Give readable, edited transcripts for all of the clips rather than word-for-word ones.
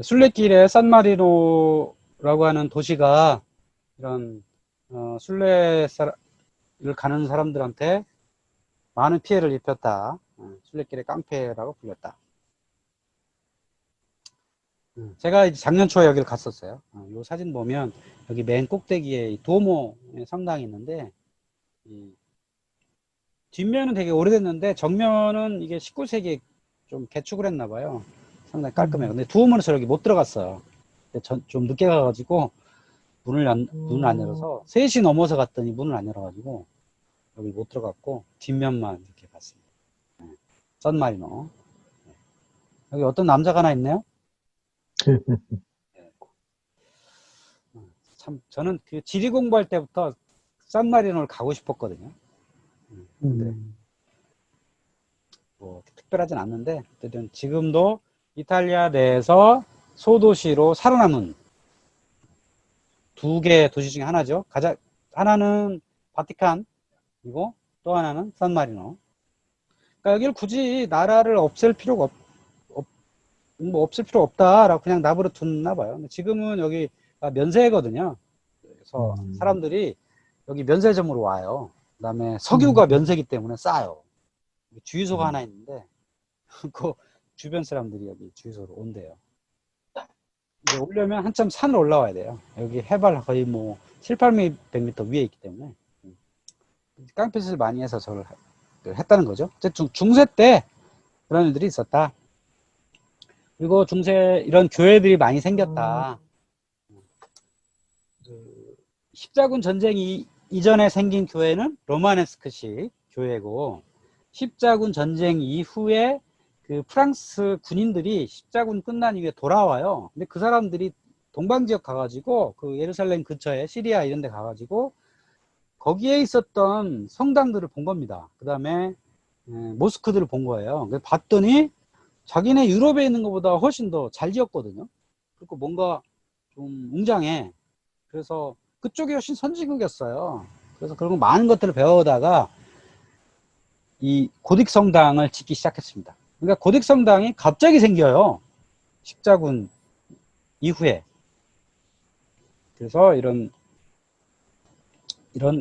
순례길에 산마리노라고 하는 도시가 이런 순례를 가는 사람들한테 많은 피해를 입혔다. 순례길의 깡패라고 불렸다. 제가 이제 작년 초에 여기를 갔었어요. 이 사진 보면 여기 맨 꼭대기에 이 도모 성당이 있는데, 이 뒷면은 되게 오래됐는데 정면은 이게 19세기에 좀 개축을 했나 봐요. 상당히 깔끔해요. 근데 두오모에서 여기 못 들어갔어요. 좀 늦게 가가지고 문을 안 열어서 3시 넘어서 갔더니 문을 안 열어가지고 여기 못 들어갔고 뒷면만 이렇게 봤습니다. 썬마리노. 여기 어떤 남자가 하나 있네요. 참 저는 그 지리 공부할 때부터 썬마리노를 가고 싶었거든요. 근데 뭐 특별하진 않는데 어쨌든 지금도 이탈리아 내에서 소도시로 살아남은 2개 도시 중에 하나죠. 하나는 바티칸이고 또 하나는 산마리노. 그러니까 여기를 굳이 나라를 없앨 필요가 없을 필요 없다라고 그냥 나부려 뒀나 봐요. 근데 지금은 여기가 면세거든요. 그래서 사람들이 여기 면세점으로 와요. 그 다음에 석유가 면세기 때문에 싸요. 주유소가 하나 있는데 그 주변 사람들이 여기 주유소로 온대요. 이제 오려면 한참 산을 올라와야 돼요. 여기 해발 거의 뭐 7, 800m 위에 있기 때문에 깡패짓을 많이 해서 저를 했다는 거죠. 중세 때 그런 일들이 있었다. 그리고 중세 이런 교회들이 많이 생겼다. 십자군 전쟁 이전에 생긴 교회는 로마네스크식 교회고, 십자군 전쟁 이후에 그 프랑스 군인들이 십자군 끝난 이후에 돌아와요. 근데 그 사람들이 동방지역 가가지고 그 예루살렘 근처에 시리아 이런 데 가가지고 거기에 있었던 성당들을 본 겁니다. 그 다음에 모스크들을 본 거예요. 그래서 봤더니 자기네 유럽에 있는 것보다 훨씬 더 잘 지었거든요. 그리고 뭔가 좀 웅장해. 그래서 그쪽이 훨씬 선진국이었어요. 그래서 그런 많은 것들을 배우다가 이 고딕 성당을 짓기 시작했습니다. 그러니까 고딕 성당이 갑자기 생겨요. 십자군 이후에. 그래서 이런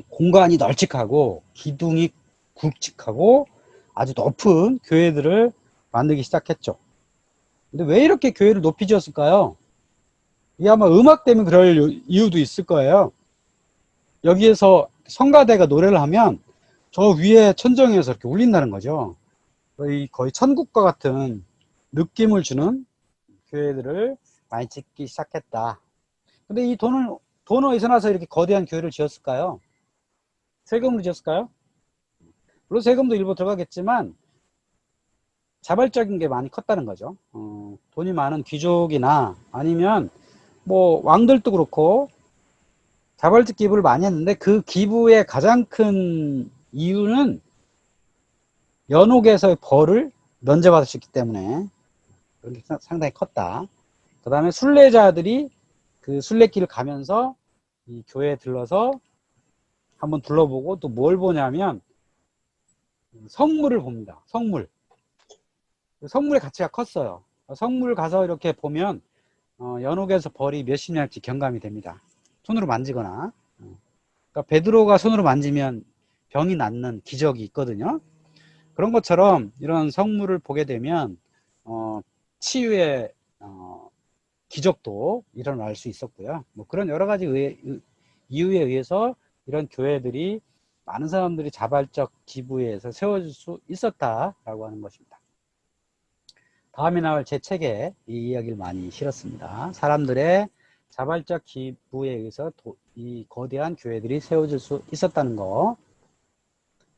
공간이 널찍하고 기둥이 굵직하고 아주 높은 교회들을 만들기 시작했죠. 근데 왜 이렇게 교회를 높이 지었을까요? 이게 아마 음악 때문에 그럴 이유도 있을 거예요. 여기에서 성가대가 노래를 하면 저 위에 천정에서 이렇게 울린다는 거죠. 거의 천국과 같은 느낌을 주는 교회들을 많이 짓기 시작했다. 근데 이 돈을 어디서 나서 이렇게 거대한 교회를 지었을까요? 세금으로 지었을까요? 물론 세금도 일부 들어가겠지만 자발적인 게 많이 컸다는 거죠. 돈이 많은 귀족이나 아니면 뭐 왕들도 그렇고 자발적 기부를 많이 했는데 그 기부의 가장 큰 이유는 연옥에서의 벌을 면제받을 수 있기 때문에 그런 게 상당히 컸다. 그 다음에 순례자들이 그 순례길을 가면서 이 교회에 들러서 한번 둘러보고 또 뭘 보냐면 성물을 봅니다. 성물의 가치가 컸어요. 성물 가서 이렇게 보면 연옥에서 벌이 몇십 년씩 경감이 됩니다. 손으로 만지거나. 그러니까 베드로가 손으로 만지면 병이 낫는 기적이 있거든요. 그런 것처럼 이런 성물을 보게 되면 치유의 기적도 일어날 수 있었고요. 뭐 그런 여러 가지 이유에 의해서 이런 교회들이 많은 사람들이 자발적 기부에 의해서 세워질 수 있었다라고 하는 것입니다. 다음에 나올 제 책에 이 이야기를 많이 실었습니다. 사람들의 자발적 기부에 의해서 이 거대한 교회들이 세워질 수 있었다는 거.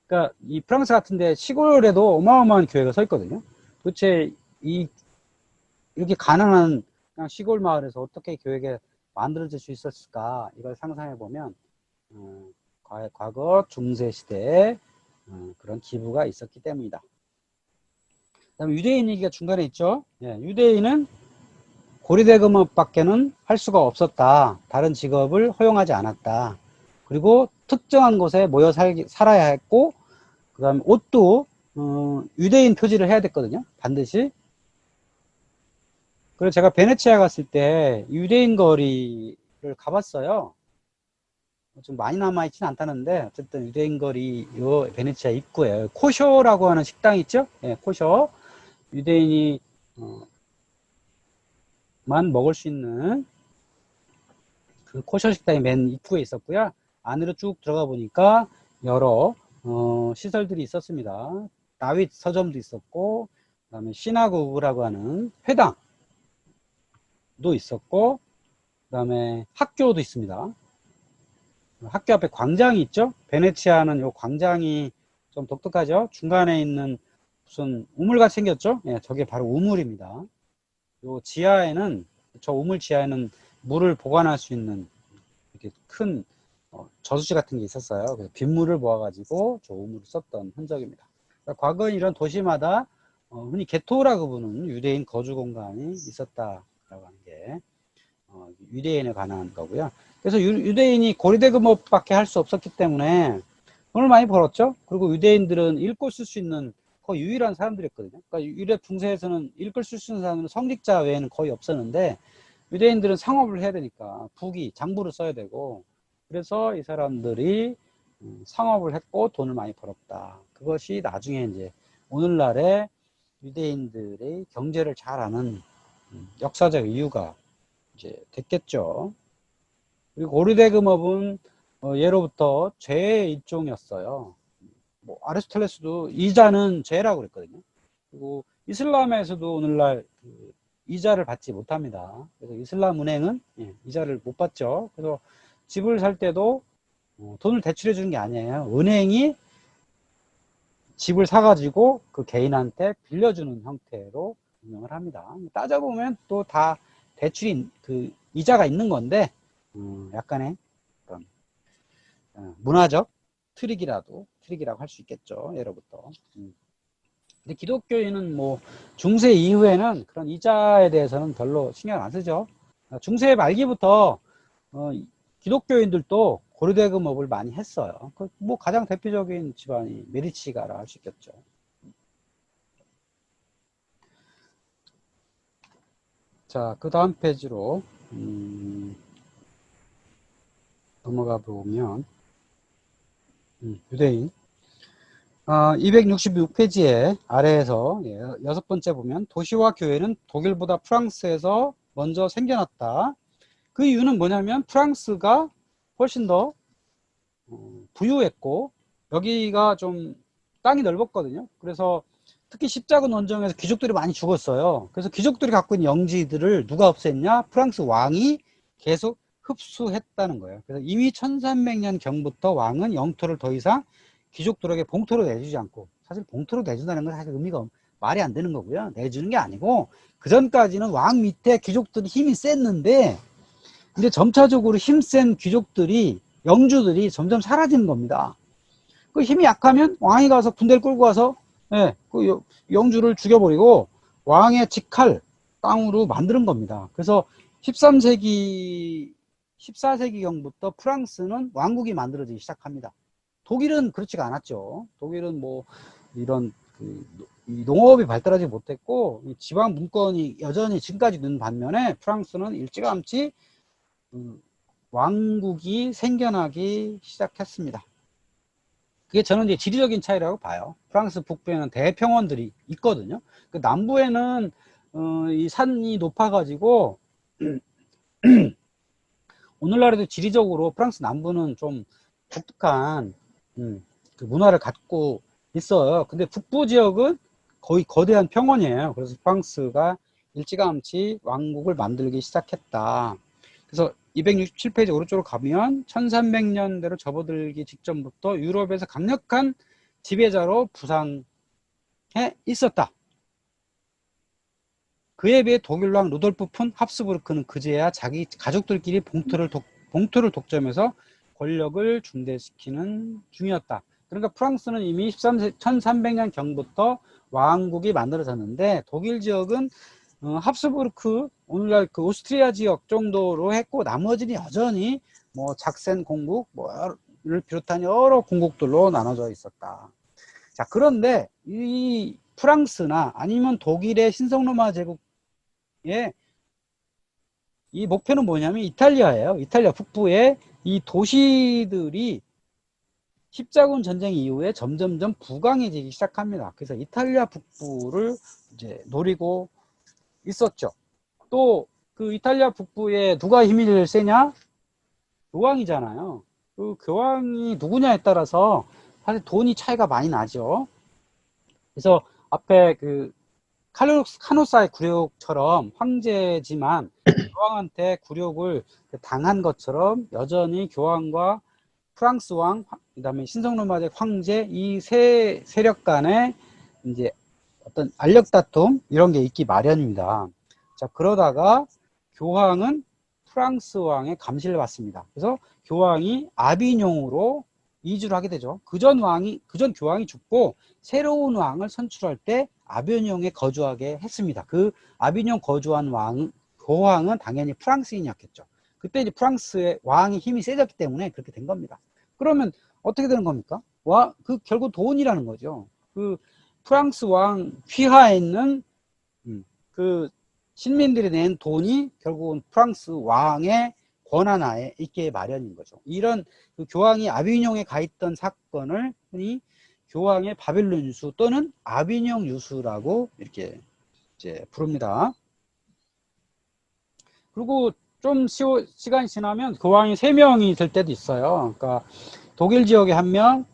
그러니까 이 프랑스 같은데 시골에도 어마어마한 교회가 서 있거든요. 도대체 이렇게 가난한 그냥 시골 마을에서 어떻게 교회가 만들어질 수 있었을까? 이걸 상상해 보면 과거 중세 시대에 그런 기부가 있었기 때문이다. 그다음에 유대인 얘기가 중간에 있죠. 예, 유대인은 고리대금업밖에는 할 수가 없었다. 다른 직업을 허용하지 않았다. 그리고 특정한 곳에 모여 살아야 했고, 그 다음에 옷도 유대인 표지를 해야 됐거든요. 반드시. 그래서 제가 베네치아 갔을 때 유대인 거리를 가봤어요. 좀 많이 남아있진 않다는데 어쨌든 유대인 거리 요 베네치아 입구에 코쇼라고 하는 식당 있죠? 예, 코쇼. 유대인이 만 먹을 수 있는 그 코쇼 식당이 맨 입구에 있었고요. 안으로 쭉 들어가 보니까 여러 시설들이 있었습니다. 다윗 서점도 있었고, 그다음에 시나고그라고 하는 회당도 있었고, 그다음에 학교도 있습니다. 학교 앞에 광장이 있죠. 베네치아는 요 광장이 좀 독특하죠. 중간에 있는 무슨 우물같이 생겼죠. 예, 저게 바로 우물입니다. 요 지하에는, 저 우물 지하에는 물을 보관할 수 있는 이렇게 큰 저수지 같은 게 있었어요. 그래서 빗물을 모아가지고 저 우물을 썼던 흔적입니다. 그러니까 과거에 이런 도시마다 흔히 게토라고 부르는 유대인 거주 공간이 있었다라고 하는 게 유대인에 관한 거고요. 그래서 유대인이 고리대금업밖에 할 수 없었기 때문에 돈을 많이 벌었죠. 그리고 유대인들은 읽고 쓸 수 있는 거의 유일한 사람들이었거든요. 그러니까 유대 중세에서는 읽고 쓸 수 있는 사람은 성직자 외에는 거의 없었는데 유대인들은 상업을 해야 되니까 부기, 장부를 써야 되고 그래서 이 사람들이 상업을 했고 돈을 많이 벌었다. 그것이 나중에 이제 오늘날의 유대인들의 경제를 잘 아는 역사적 이유가 이제 됐겠죠. 그리고 고리대금업은 예로부터 죄의 일종이었어요. 뭐 아리스토텔레스도 이자는 죄라고 그랬거든요. 그리고 이슬람에서도 오늘날 그 이자를 받지 못합니다. 그래서 이슬람 은행은 이자를 못 받죠. 그래서 집을 살 때도 돈을 대출해 주는 게 아니에요. 은행이 집을 사가지고 그 개인한테 빌려주는 형태로 운영을 합니다. 따져보면 또 다 대출이 그 이자가 있는 건데 약간의 그런 문화적 트릭이라고 할 수 있겠죠. 예로부터. 근데 기독교인은 뭐 중세 이후에는 그런 이자에 대해서는 별로 신경 안 쓰죠. 중세 말기부터 기독교인들도 고리대금업을 많이 했어요. 뭐 가장 대표적인 집안이 메디치가라 할 수 있겠죠. 자, 그 다음 페이지로 넘어가 보면 유대인 266페이지에 아래에서 여섯 번째 보면 도시와 교회는 독일보다 프랑스에서 먼저 생겨났다. 그 이유는 뭐냐면 프랑스가 훨씬 더 부유했고 여기가 좀 땅이 넓었거든요. 그래서 특히 십자군 원정에서 귀족들이 많이 죽었어요. 그래서 귀족들이 갖고 있는 영지들을 누가 없앴냐? 프랑스 왕이 계속 흡수했다는 거예요. 그래서 이미 1300년 경부터 왕은 영토를 더 이상 귀족들에게 봉토로 내주지 않고, 사실 봉토로 내준다는 건 사실 의미가 말이 안 되는 거고요. 내주는 게 아니고 그 전까지는 왕 밑에 귀족들이 힘이 셌는데 이제 점차적으로 힘센 귀족들이 영주들이 점점 사라지는 겁니다. 그 힘이 약하면 왕이 가서 군대를 끌고 가서 그 영주를 죽여버리고 왕의 직할 땅으로 만드는 겁니다. 그래서 13세기 14세기경부터 프랑스는 왕국이 만들어지기 시작합니다. 독일은 그렇지가 않았죠. 독일은 뭐 이런 농업이 발달하지 못했고 지방 분권이 여전히 지금까지 있는 반면에 프랑스는 일찌감치 왕국이 생겨나기 시작했습니다. 그게 저는 이제 지리적인 차이라고 봐요. 프랑스 북부에는 대평원들이 있거든요. 그 남부에는 이 산이 높아가지고 오늘날에도 지리적으로 프랑스 남부는 좀 독특한 그 문화를 갖고 있어요. 근데 북부 지역은 거의 거대한 평원이에요. 그래서 프랑스가 일찌감치 왕국을 만들기 시작했다. 그래서 267페이지 오른쪽으로 가면 1300년대로 접어들기 직전부터 유럽에서 강력한 지배자로 부상해 있었다. 그에 비해 독일 왕 루돌프 폰 합스부르크는 그제야 자기 가족들끼리 봉투를 독점해서 권력을 중대시키는 중이었다. 그러니까 프랑스는 이미 1300년 경부터 왕국이 만들어졌는데 독일 지역은 합스부르크 오늘날 그 오스트리아 지역 정도로 했고 나머지는 여전히 뭐 작센 공국 뭐를 비롯한 여러 공국들로 나눠져 있었다. 자, 그런데 이 프랑스나 아니면 독일의 신성로마 제국의 이 목표는 뭐냐면 이탈리아예요. 이탈리아 북부의 이 도시들이 십자군 전쟁 이후에 점점점 부강해지기 시작합니다. 그래서 이탈리아 북부를 이제 노리고 있었죠. 또 그 이탈리아 북부에 누가 힘이 세냐? 교황이잖아요. 그 교황이 누구냐에 따라서 사실 돈이 차이가 많이 나죠. 그래서 앞에 그 카노사의 굴욕처럼 황제지만 교황한테 굴욕을 당한 것처럼 여전히 교황과 프랑스 왕, 그다음에 신성로마제 황제 이 세 세력 간의 이제 어떤 알력 다툼 이런 게 있기 마련입니다. 자, 그러다가 교황은 프랑스 왕의 감시를 받습니다. 그래서 교황이 아비뇽으로 이주를 하게 되죠. 그전 교황이 죽고 새로운 왕을 선출할 때 아비뇽에 거주하게 했습니다. 그 아비뇽 거주한 교황은 당연히 프랑스인이었겠죠. 그때 이제 프랑스의 왕의 힘이 세졌기 때문에 그렇게 된 겁니다. 그러면 어떻게 되는 겁니까? 결국 돈이라는 거죠. 그 프랑스 왕 휘하에 있는 그 신민들이 낸 돈이 결국은 프랑스 왕의 권한하에 있게 마련인 거죠. 이런 그 교황이 아비뇽에 가 있던 사건을 흔히 교황의 바빌론 유수 또는 아비뇽 유수라고 이렇게 이제 부릅니다. 그리고 좀 시간이 지나면 교황이 3명이 될 때도 있어요. 그러니까 독일 지역에 1명,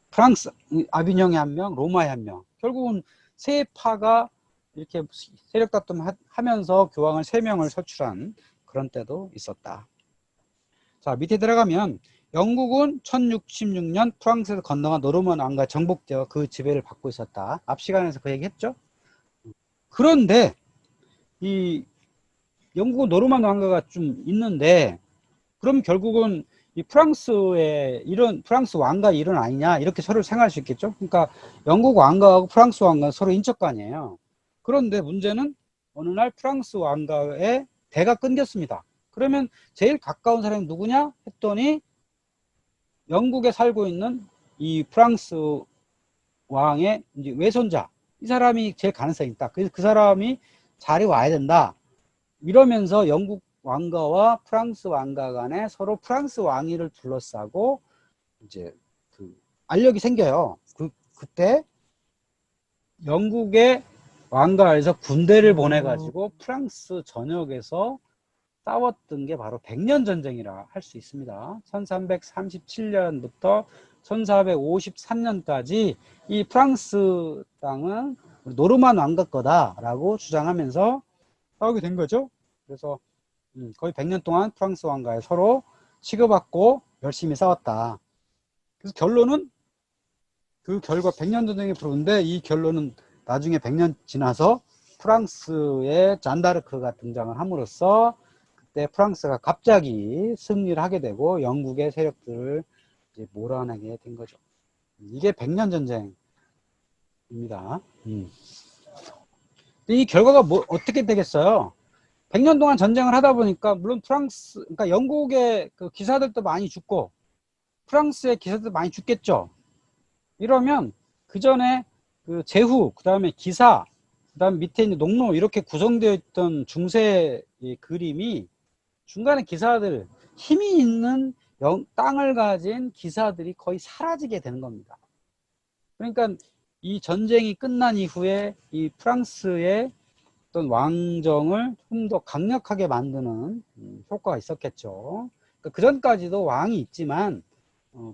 프랑스 아비뇽에 1명, 로마에 1명. 결국은 세 파가 이렇게 세력 다툼 하면서 교황을 3명을 선출한 그런 때도 있었다. 자, 밑에 들어가면 영국은 1066년 프랑스에서 건너간 노르만 왕과 정복되어 그 지배를 받고 있었다. 앞 시간에서 그 얘기 했죠. 그런데 이 영국은 노르만 왕가가 좀 있는데 그럼 결국은 이 프랑스 왕가 일은 아니냐 이렇게 서로 생각할 수 있겠죠. 그러니까 영국 왕가하고 프랑스 왕가는 서로 인척간이에요. 그런데 문제는 어느 날 프랑스 왕가의 대가 끊겼습니다. 그러면 제일 가까운 사람이 누구냐 했더니 영국에 살고 있는 이 프랑스 왕의 이제 외손자, 이 사람이 제일 가능성이 있다. 그래서 그 사람이 자리 와야 된다. 이러면서 영국 왕가와 프랑스 왕가 간에 서로 프랑스 왕위를 둘러싸고 이제 그 알력이 생겨요. 그때 영국의 왕가에서 군대를 보내가지고 프랑스 전역에서 싸웠던 게 바로 백년전쟁이라 할 수 있습니다. 1337년부터 1453년까지 이 프랑스 땅은 노르만 왕가 거다라고 주장하면서 싸우게 된 거죠. 그래서 거의 100년 동안 프랑스 왕가에 서로 치고받고 열심히 싸웠다. 그래서 결론은 그 결과 100년 전쟁이 부르는데 이 결론은 나중에 100년 지나서 프랑스의 잔다르크가 등장을 함으로써 그때 프랑스가 갑자기 승리를 하게 되고 영국의 세력들을 이제 몰아내게 된 거죠. 이게 100년 전쟁입니다. 이 결과가 어떻게 되겠어요? 100년 동안 전쟁을 하다 보니까 물론 그러니까 영국의 그 기사들도 많이 죽고 프랑스의 기사들도 많이 죽겠죠. 이러면 그 전에 그 제후, 그 다음에 기사, 그 다음 밑에 있는 농로 이렇게 구성되어 있던 중세 그림이 중간에 기사들, 힘이 있는 땅을 가진 기사들이 거의 사라지게 되는 겁니다. 그러니까 이 전쟁이 끝난 이후에 이 프랑스의 어떤 왕정을 좀 더 강력하게 만드는 효과가 있었겠죠. 그 전까지도 왕이 있지만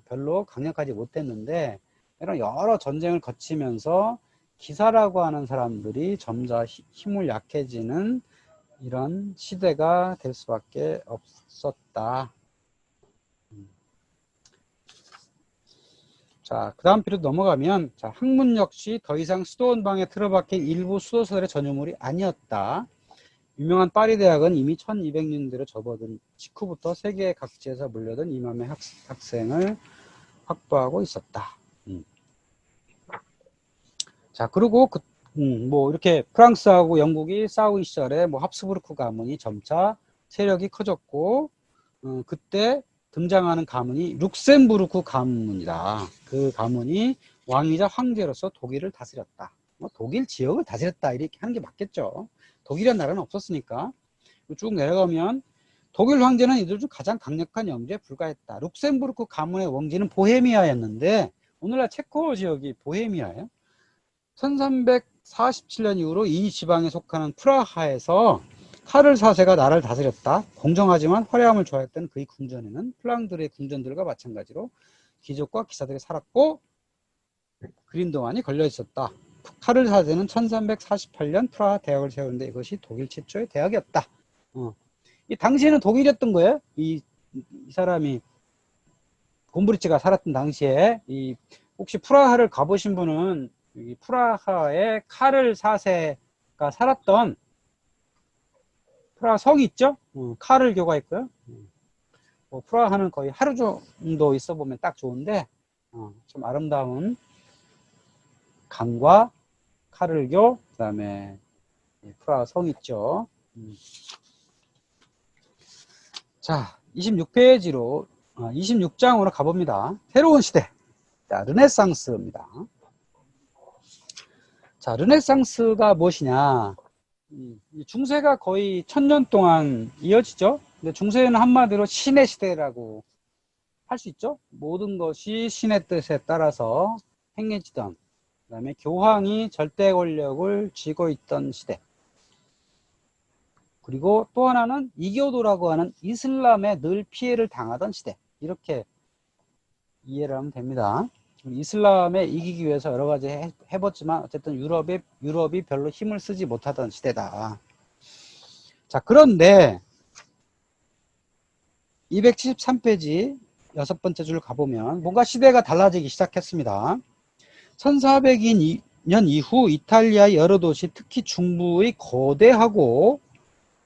별로 강력하지 못했는데 이런 여러 전쟁을 거치면서 기사라고 하는 사람들이 점차 힘을 약해지는 이런 시대가 될 수밖에 없었다. 자, 그 다음 피로 넘어가면, 자, 학문 역시 더 이상 수도원방에 틀어박힌 일부 수도사들의 전유물이 아니었다. 유명한 파리 대학은 이미 1200년대로 접어든 직후부터 세계 각지에서 몰려든 이맘의 학생을 확보하고 있었다. 자, 그리고 뭐 이렇게 프랑스하고 영국이 싸우기 시절에 뭐 합스부르크 가문이 점차 세력이 커졌고, 그때 등장하는 가문이 룩셈부르크 가문이다. 그 가문이 왕이자 황제로서 독일을 다스렸다. 뭐 독일 지역을 다스렸다 이렇게 하는 게 맞겠죠. 독일이라는 나라는 없었으니까. 쭉 내려가면 독일 황제는 이들 중 가장 강력한 영주에 불과했다. 룩셈부르크 가문의 왕지는 보헤미아였는데 오늘날 체코 지역이 보헤미아예요. 1347년 이후로 이 지방에 속하는 프라하에서 카를 4세가 나라를 다스렸다. 공정하지만 화려함을 좋아했던 그의 궁전에는 플랑드르의 궁전들과 마찬가지로 귀족과 기사들이 살았고 그림 동안이 걸려 있었다. 카를 4세는 1348년 프라하 대학을 세우는데 이것이 독일 최초의 대학이었다. 이 당시에는 독일이었던 거예요. 이 사람이 곰브리츠가 살았던 당시에 혹시 프라하를 가보신 분은 이 프라하에 카를 4세가 살았던 프라하 성이 있죠. 카를 교가 있고요. 프라하는 거의 하루 정도 있어 보면 딱 좋은데 좀 아름다운 강과 카를교, 그 다음에 프라하 성 있죠. 자, 26페이지로 26장으로 가봅니다. 새로운 시대. 자, 르네상스입니다. 자, 르네상스가 무엇이냐? 중세가 거의 1000년 동안 이어지죠. 근데 중세는 한마디로 신의 시대라고 할 수 있죠. 모든 것이 신의 뜻에 따라서 행해지던, 그 다음에 교황이 절대 권력을 쥐고 있던 시대. 그리고 또 하나는 이교도라고 하는 이슬람에 늘 피해를 당하던 시대. 이렇게 이해를 하면 됩니다. 이슬람에 이기기 위해서 여러 가지 해봤지만 어쨌든 유럽이 별로 힘을 쓰지 못하던 시대다. 자, 그런데 273페이지 6번째 줄 가보면 뭔가 시대가 달라지기 시작했습니다. 1402년 이후 이탈리아의 여러 도시, 특히 중부의 거대하고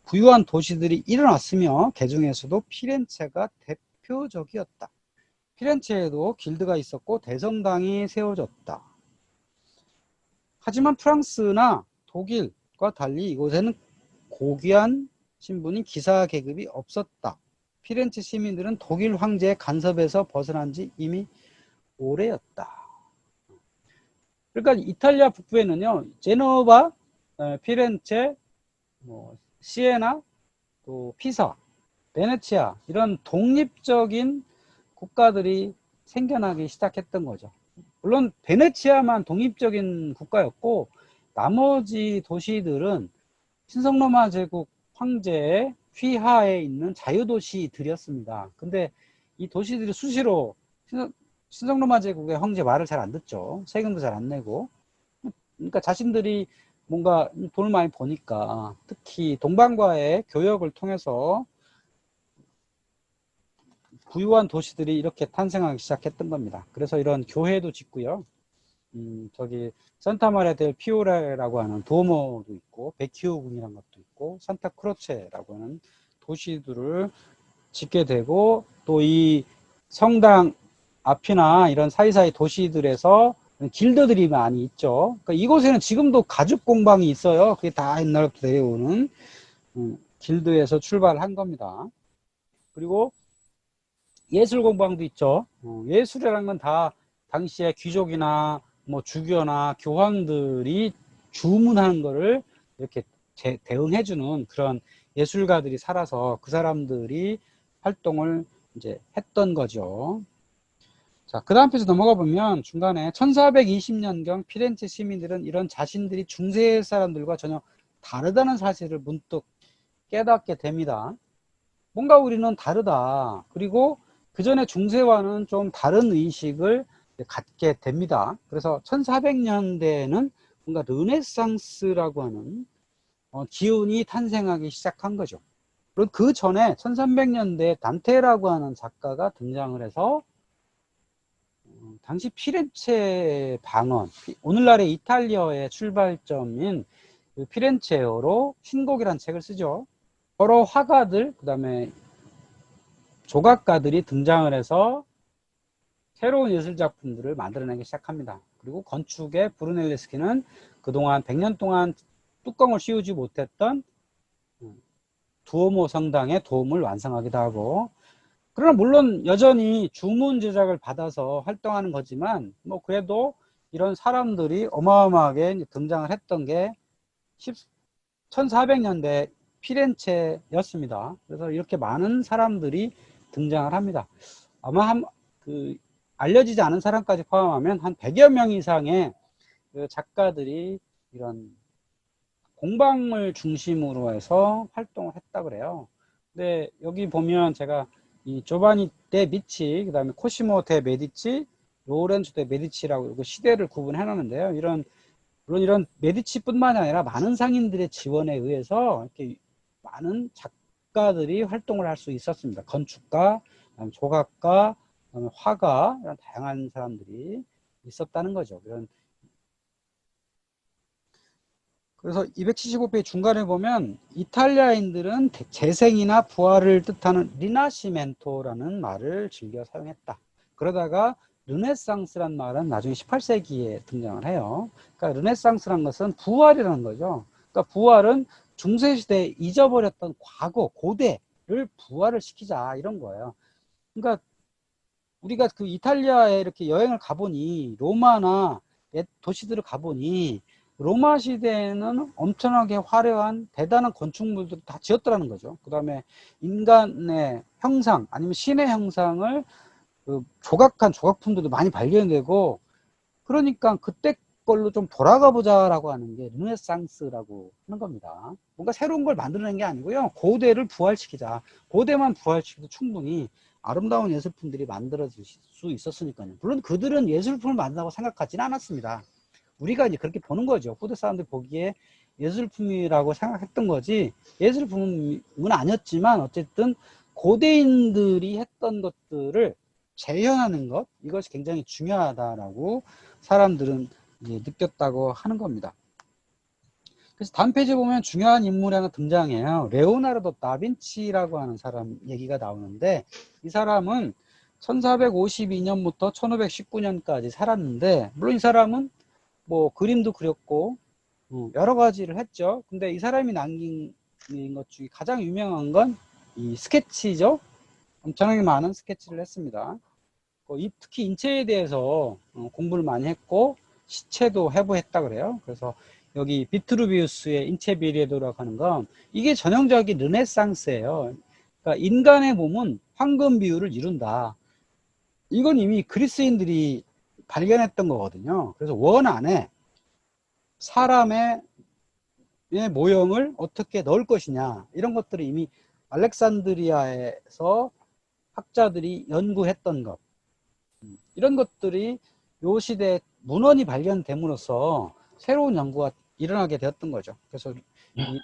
부유한 도시들이 일어났으며 그 중에서도 피렌체가 대표적이었다. 피렌체에도 길드가 있었고 대성당이 세워졌다. 하지만 프랑스나 독일과 달리 이곳에는 고귀한 신분인 기사 계급이 없었다. 피렌체 시민들은 독일 황제의 간섭에서 벗어난 지 이미 오래였다. 그러니까 이탈리아 북부에는요, 제노바, 피렌체, 시에나, 또 피사, 베네치아 이런 독립적인 국가들이 생겨나기 시작했던 거죠. 물론 베네치아만 독립적인 국가였고 나머지 도시들은 신성로마 제국 황제의 휘하에 있는 자유도시들이었습니다. 근데 이 도시들이 수시로 신성로마 제국의 황제 말을 잘 안 듣죠. 세금도 잘 안 내고. 그러니까 자신들이 뭔가 돈을 많이 버니까 특히 동방과의 교역을 통해서 부유한 도시들이 이렇게 탄생하기 시작했던 겁니다. 그래서 이런 교회도 짓고요. 저기 산타마리아 델 피오레라고 하는 도모도 있고 베키오 궁이라는 것도 있고 산타크로체라고 하는 도시들을 짓게 되고 또 이 성당 앞이나 이런 사이사이 도시들에서 길드들이 많이 있죠. 그러니까 이곳에는 지금도 가죽 공방이 있어요. 그게 다 옛날부터 내려오는 길드에서 출발한 겁니다. 그리고 예술 공방도 있죠. 예술이라는 건 다 당시에 귀족이나 뭐 주교나 교황들이 주문하는 거를 이렇게 대응해주는 그런 예술가들이 살아서 그 사람들이 활동을 이제 했던 거죠. 자, 그 다음 페이지 넘어가 보면 중간에 1420년경 피렌체 시민들은 이런 자신들이 중세 사람들과 전혀 다르다는 사실을 문득 깨닫게 됩니다. 뭔가 우리는 다르다. 그리고 그 전에 중세와는 좀 다른 의식을 갖게 됩니다. 그래서 1400년대에는 뭔가 르네상스라고 하는 기운이 탄생하기 시작한 거죠. 그리고 그 전에 1300년대에 단테라고 하는 작가가 등장을 해서 당시 피렌체 방언, 오늘날의 이탈리아의 출발점인 피렌체어로 신곡이라는 책을 쓰죠. 여러 화가들, 그 다음에 조각가들이 등장을 해서 새로운 예술작품들을 만들어내기 시작합니다. 그리고 건축의 브루넬레스키는 그동안 100년 동안 뚜껑을 씌우지 못했던 두오모 성당의 도움을 완성하기도 하고, 그러나 물론 여전히 주문 제작을 받아서 활동하는 거지만 뭐 그래도 이런 사람들이 어마어마하게 등장을 했던 게 1400년대 피렌체였습니다. 그래서 이렇게 많은 사람들이 등장을 합니다. 아마 알려지지 않은 사람까지 포함하면 한 100여 명 이상의 그 작가들이 이런 공방을 중심으로 해서 활동을 했다 그래요. 근데 여기 보면 제가 이 조바니 데 미치, 그 다음에 코시모 데 메디치, 로렌조 데 메디치라고 시대를 구분해 놨는데요. 물론 이런 메디치뿐만 아니라 많은 상인들의 지원에 의해서 이렇게 많은 작가들이 활동을 할 수 있었습니다. 건축가, 조각가, 화가, 이런 다양한 사람들이 있었다는 거죠. 그래서 275페이지 중간에 보면 이탈리아인들은 재생이나 부활을 뜻하는 리나시멘토라는 말을 즐겨 사용했다. 그러다가 르네상스란 말은 나중에 18세기에 등장을 해요. 그러니까 르네상스란 것은 부활이라는 거죠. 그러니까 부활은 중세시대에 잊어버렸던 과거, 고대를 부활을 시키자 이런 거예요. 그러니까 우리가 그 이탈리아에 이렇게 여행을 가보니 로마나 옛 도시들을 가보니 로마 시대에는 엄청나게 화려한 대단한 건축물들을 다 지었더라는 거죠. 그 다음에 인간의 형상 아니면 신의 형상을 그 조각한 조각품들도 많이 발견되고, 그러니까 그때 걸로 좀 돌아가 보자라고 하는 게 르네상스라고 하는 겁니다. 뭔가 새로운 걸 만들어낸 게 아니고요. 고대를 부활시키자. 고대만 부활시켜도 충분히 아름다운 예술품들이 만들어질 수 있었으니까요. 물론 그들은 예술품을 만든다고 생각하지는 않았습니다. 우리가 이제 그렇게 보는 거죠. 후대 사람들 보기에 예술품이라고 생각했던 거지, 예술품은 아니었지만 어쨌든 고대인들이 했던 것들을 재현하는 것, 이것이 굉장히 중요하다라고 사람들은 이제 느꼈다고 하는 겁니다. 그래서 다음 페이지에 보면 중요한 인물이 하나 등장해요. 레오나르도 다빈치라고 하는 사람 얘기가 나오는데, 이 사람은 1452년부터 1519년까지 살았는데, 물론 이 사람은 뭐 그림도 그렸고 여러 가지를 했죠. 근데 이 사람이 남긴 것 중에 가장 유명한 건 이 스케치죠. 엄청나게 많은 스케치를 했습니다. 특히 인체에 대해서 공부를 많이 했고 시체도 해부했다 그래요. 그래서 여기 비트루비우스의 인체 비례도라고 하는 건 이게 전형적인 르네상스예요. 그러니까 인간의 몸은 황금 비율을 이룬다. 이건 이미 그리스인들이 발견했던 거거든요. 그래서 원 안에 사람의 모형을 어떻게 넣을 것이냐, 이런 것들을 이미 알렉산드리아에서 학자들이 연구했던 것, 이런 것들이 요 시대에 문헌이 발견됨으로써 새로운 연구가 일어나게 되었던 거죠. 그래서 이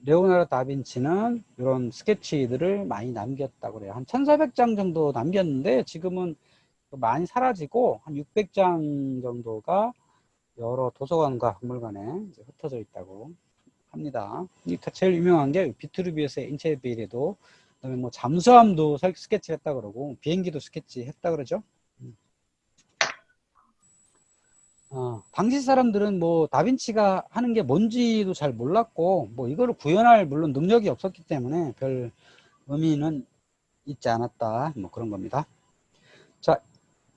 레오나르도 다빈치는 이런 스케치들을 많이 남겼다고 그래요. 한 1400장 정도 남겼는데 지금은 많이 사라지고 한 600장 정도가 여러 도서관과 박물관에 이제 흩어져 있다고 합니다. 제일 유명한 게 비트루비우스의 인체 비례도, 그다음에 뭐 잠수함도 스케치 했다 그러고 비행기도 스케치 했다 그러죠. 당시 사람들은 뭐 다빈치가 하는 게 뭔지도 잘 몰랐고, 뭐 이거를 구현할 물론 능력이 없었기 때문에 별 의미는 있지 않았다, 뭐 그런 겁니다. 자,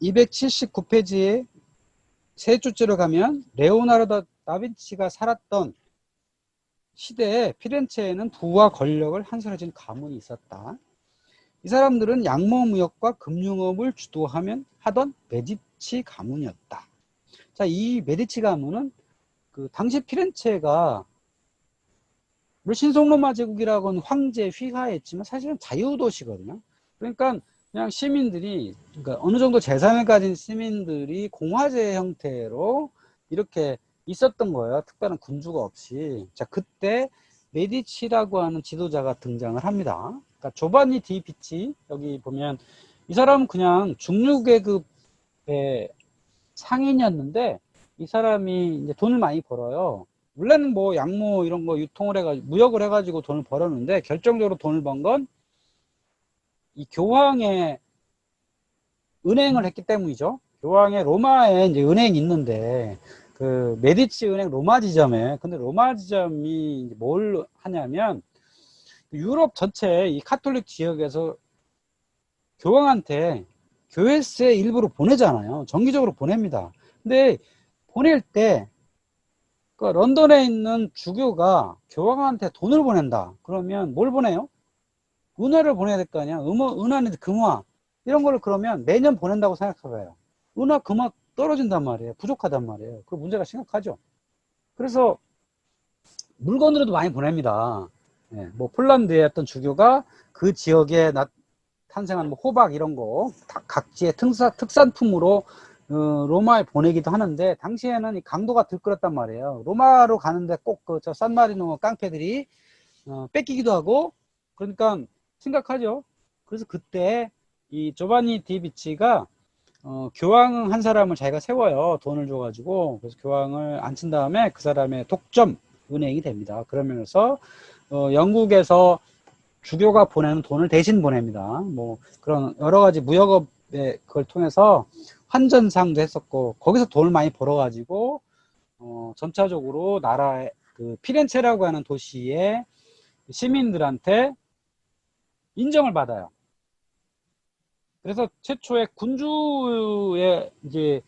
279페이지에 세 줄째로 가면 레오나르도 다빈치가 살았던 시대에 피렌체에는 부와 권력을 한솔해진 가문이 있었다. 이 사람들은 양모무역과 금융업을 하던 메디치 가문이었다. 자, 이 메디치 가문은 그 당시 피렌체가 신성로마 제국이라고는 황제 휘하했지만 사실은 자유도시거든요. 그러니까 그냥 시민들이, 그러니까 어느 정도 재산을 가진 시민들이 공화제 형태로 이렇게 있었던 거예요. 특별한 군주가 없이. 자, 그때 메디치라고 하는 지도자가 등장을 합니다. 그러니까 조바니 디 비치, 여기 보면 이 사람은 그냥 중류계급의 상인이었는데, 이 사람이 이제 돈을 많이 벌어요. 원래는 뭐 양모 이런 거 유통을 해가지고 무역을 해가지고 돈을 벌었는데, 결정적으로 돈을 번 건 이 교황의 은행을 했기 때문이죠. 교황의 로마에 이제 은행이 있는데, 그 메디치 은행 로마 지점에, 근데 로마 지점이 뭘 하냐면 유럽 전체 이 카톨릭 지역에서 교황한테 교회세 일부러 보내잖아요. 정기적으로 보냅니다. 근데 보낼 때 그러니까 런던에 있는 주교가 교황한테 돈을 보낸다. 그러면 뭘 보내요? 은화를 보내야 될 거 아니야. 은화인데 금화. 이런 거를 그러면 매년 보낸다고 생각해봐요. 은화, 금화 떨어진단 말이에요. 부족하단 말이에요. 그 문제가 심각하죠. 그래서 물건으로도 많이 보냅니다. 예, 뭐 폴란드의 어떤 주교가 그 지역에 탄생한 뭐 호박 이런 거 각지의 특산품으로 로마에 보내기도 하는데, 당시에는 이 강도가 들끓었단 말이에요. 로마로 가는데 꼭 저 산마리노 깡패들이 뺏기기도 하고, 그러니까 심각하죠. 그래서 그때 이 조바니 디비치가 교황 한 사람을 자기가 세워요. 돈을 줘가지고. 그래서 교황을 앉힌 다음에 그 사람의 독점 은행이 됩니다. 그러면서 영국에서 주교가 보내는 돈을 대신 보냅니다. 뭐 그런 여러 가지 무역업의 그걸 통해서 환전상도 했었고, 거기서 돈을 많이 벌어가지고 전차적으로 나라의 그 피렌체라고 하는 도시의 시민들한테 인정을 받아요. 그래서 최초의 군주의 이제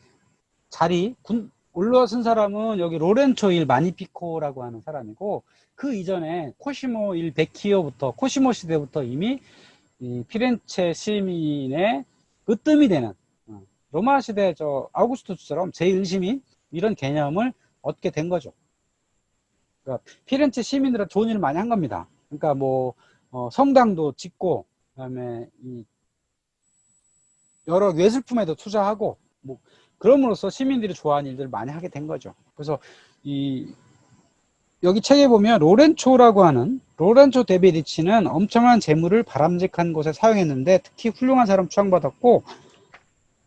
올라선 사람은 여기 로렌초 일 마니피코라고 하는 사람이고, 그 이전에 코시모 일 베키오부터, 코시모 시대부터 이미 이 피렌체 시민의 으뜸이 되는 로마 시대 저 아우구스투스처럼 제1시민 이런 개념을 얻게 된 거죠. 그러니까 피렌체 시민들은 좋은 일을 많이 한 겁니다. 그러니까 뭐 성당도 짓고, 그다음에 이 여러 예술품에도 투자하고, 뭐 그럼으로써 시민들이 좋아하는 일들을 많이 하게 된 거죠. 그래서 여기 책에 보면 로렌초 데 메디치는 엄청난 재물을 바람직한 곳에 사용했는데 특히 훌륭한 사람 추앙받았고,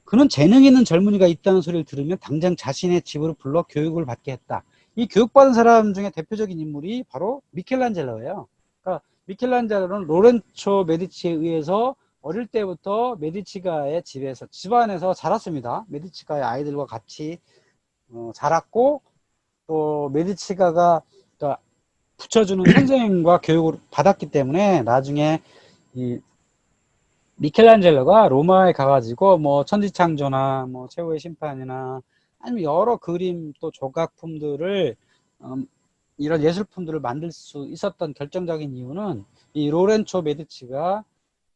그는 재능 있는 젊은이가 있다는 소리를 들으면 당장 자신의 집으로 불러 교육을 받게 했다. 이 교육받은 사람 중에 대표적인 인물이 바로 미켈란젤로예요. 그러니까 미켈란젤로는 로렌초 메디치에 의해서 어릴 때부터 메디치가의 집안에서 자랐습니다. 메디치가의 아이들과 같이 자랐고, 또 메디치가가 붙여주는 선생님과 교육을 받았기 때문에 나중에 이 미켈란젤로가 로마에 가가지고 뭐 천지창조나 뭐 최후의 심판이나 아니면 여러 그림 또 조각품들을 이런 예술품들을 만들 수 있었던 결정적인 이유는 이 로렌초 메디치가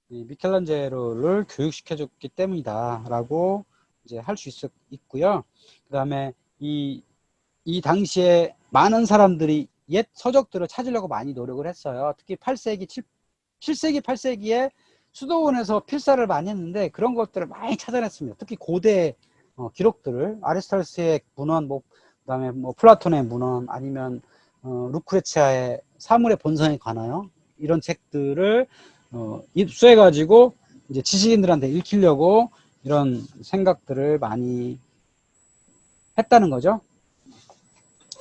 이 미켈란젤로를 교육시켜줬기 때문이다 라고 이제 할 수 있고요. 그 다음에 이 당시에 많은 사람들이 옛 서적들을 찾으려고 많이 노력을 했어요. 특히 7세기 8세기에 수도원에서 필사를 많이 했는데 그런 것들을 많이 찾아냈습니다. 특히 고대 기록들을, 아리스토텔레스의 문헌, 뭐 그다음에 뭐 플라톤의 문헌, 아니면 루크레치아의 사물의 본성에 관하여 이런 책들을 입수해 가지고 이제 지식인들한테 읽히려고 이런 생각들을 많이 했다는 거죠.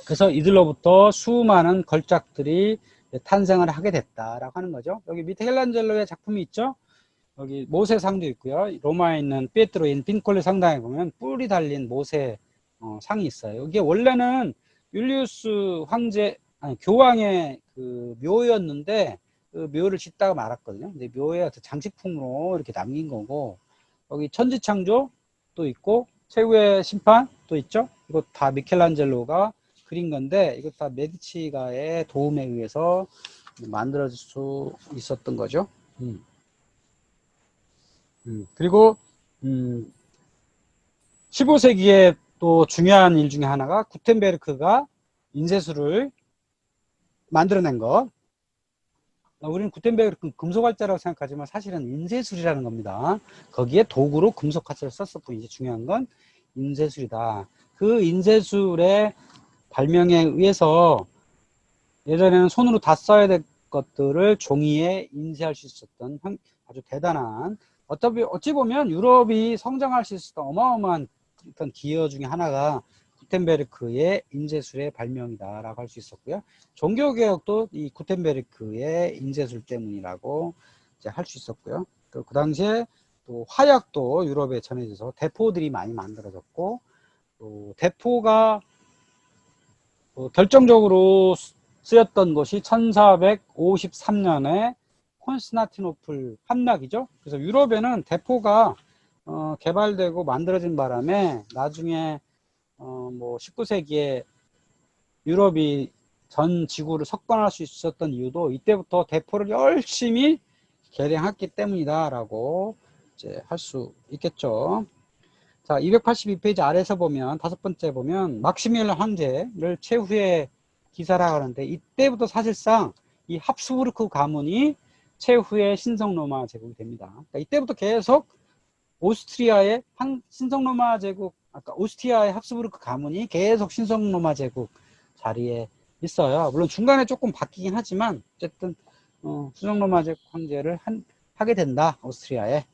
그래서 이들로부터 수많은 걸작들이 탄생을 하게 됐다라고 하는 거죠. 여기 미켈란젤로의 작품이 있죠. 여기 모세상도 있고요. 로마에 있는 피에트로 인 핀콜레 상당에 보면 뿔이 달린 모세 상이 있어요. 이게 원래는 율리우스 교황의 그 묘였는데 그 묘를 짓다가 말았거든요. 근데 묘의 장식품으로 이렇게 남긴 거고, 여기 천지창조 또 있고 최후의 심판 또 있죠. 이거 다 미켈란젤로가 그린 건데, 이거 다 메디치가의 도움에 의해서 만들어질 수 있었던 거죠. 그리고 15세기에 또 중요한 일 중에 하나가 구텐베르크가 인쇄술을 만들어낸 것. 우리는 구텐베르크는 금속활자라고 생각하지만 사실은 인쇄술이라는 겁니다. 거기에 도구로 금속활자를 썼을 뿐이지 중요한 건 인쇄술이다. 그 인쇄술의 발명에 의해서 예전에는 손으로 다 써야 될 것들을 종이에 인쇄할 수 있었던 아주 대단한, 어찌 보면 유럽이 성장할 수 있었던 어마어마한 어떤 기여 중에 하나가 구텐베르크의 인쇄술의 발명이다라고 할 수 있었고요. 종교개혁도 이 구텐베르크의 인쇄술 때문이라고 이제 할 수 있었고요. 그 당시에 또 화약도 유럽에 전해져서 대포들이 많이 만들어졌고, 또 대포가 결정적으로 쓰였던 것이 1453년에 콘스탄티노플 함락이죠. 그래서 유럽에는 대포가 개발되고 만들어진 바람에 나중에 뭐 19세기에 유럽이 전 지구를 석방할 수 있었던 이유도 이때부터 대포를 열심히 개량했기 때문이다라고 이제 할 수 있겠죠. 자, 282페이지 아래에서 보면 다섯 번째 보면 막시밀란 황제를 최후의 기사라 하는데 이때부터 사실상 이 합스부르크 가문이 최후의 신성 로마 제국이 됩니다. 그러니까 이때부터 계속 오스트리아의 신성 로마 제국, 아까 오스트리아의 합스부르크 가문이 계속 신성 로마 제국 자리에 있어요. 물론 중간에 조금 바뀌긴 하지만 어쨌든 신성 로마 제국 황제를 하게 된다. 오스트리아에.